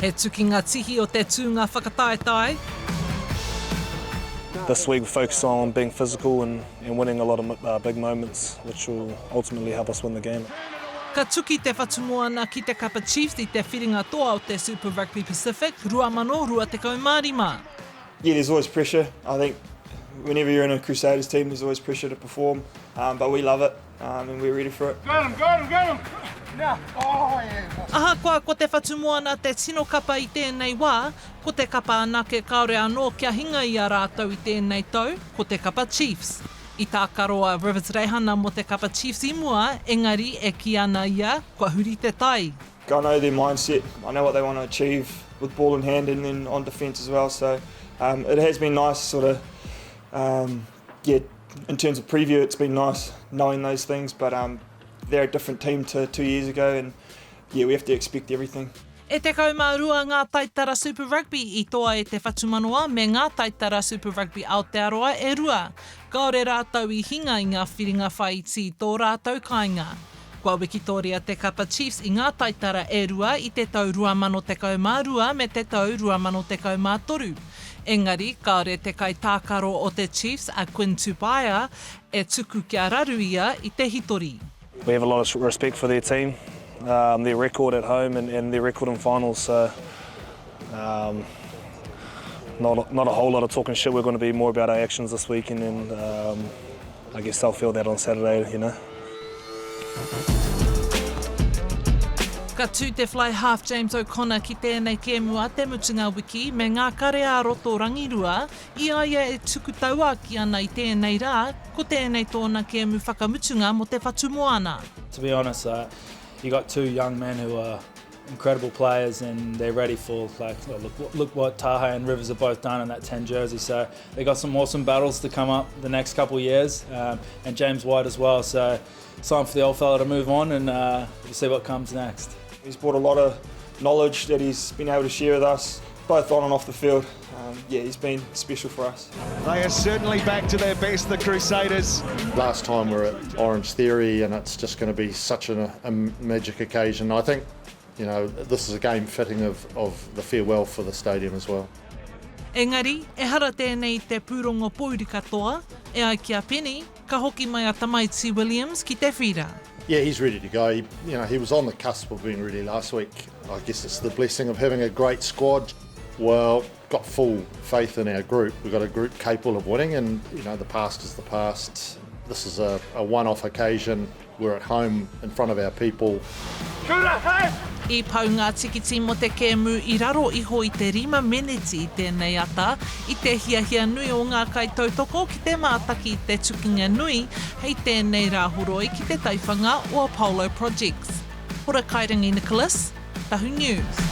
He tuki ngā tihi o te tūnga whakataetai. This week we focus on being physical and winning a lot of big moments, which will ultimately help us win the game. Ka tuki Te Whatumoana ki te Kapa Chiefs i te Whiringa Toa o te Super Rugby Pacific, 2,215. Yeah, there's always pressure. I think whenever you're in a Crusaders team, there's always pressure to perform, but we love it and we're ready for it. Got him! Now. Oh, yeah. Ahakoa ko te Whatumoana te tino kapa i tēnei wā, ko te kapa anake kaore anō kia hinga i a rātou i tēnei tau, ko te Kapa Chiefs. I tā karoa Rivers Reihana mo te Kapa Chiefs i mua, engari e ki ana ia, kua huri te tai. I know their mindset, I know what they want to achieve with ball in hand and then on defence as well, so it has been nice sort of, in terms of preview it's been nice knowing those things, but they're a different team to 2 years ago and yeah, we have to expect everything. E tekau mā rua ngā taitara Super Rugby i toa e te whatumanoa me ngā taitara Super Rugby Aotearoa e rua. Kaore rātou i hinga i ngā whiringa whaiti tō rātou kāinga. Kua wikitoria te Kapa Chiefs i ngā taitara e rua i te tau 2012 me te tau 2013. Engari, kaore te kai tākaro o te Chiefs a Quinn Tupaia e tuku kia raru ia i te hitori. We have a lot of respect for their team, their record at home and their record in finals. So not a whole lot of talking shit. We're going to be more about our actions this week, and then I guess they'll feel that on Saturday, you know. Ka tū te fly half James O'Connor ki tēnei kēmu a te mutunga wiki me ngā kare a roto rangirua, i aia e tuku taua ki ana i tēnei rā, ko tēnei tōna kēmu whakamutunga mo te Whatumoana. To be honest, you got two young men who are incredible players and they're ready for, look what Taha and Rivers have both done in that 10 jersey. So they got some awesome battles to come up the next couple of years, and James White as well. So it's time for the old fella to move on and we'll see what comes next. He's brought a lot of knowledge that he's been able to share with us, both on and off the field. He's been special for us. They are certainly back to their best, the Crusaders. Last time we were at Orangetheory and it's just going to be such a magic occasion. I think, you know, this is a game fitting of the farewell for the stadium as well. Engari, e hara tēnei te pūrongo Whiringa Toa, e ai kia Penney, ka hoki mai a Tamaiti Williams ki te whira. Yeah, he's ready to go. He was on the cusp of being ready last week. I guess it's the blessing of having a great squad. Well, got full faith in our group. We've got a group capable of winning, and the past is the past. This is a one-off occasion. We're at home in front of our people. I pau ngā tīkiti mo te kēmu i raro iho i te 5 meneti i tēnei ata, i te hiahia nui o ngā kaitautoko ki te mātaki i te tukinga nui, hei tēnei rāhuroi ki te taiwhanga o Apollo Projects. Hora Kairangi Nicholas, Tahu News.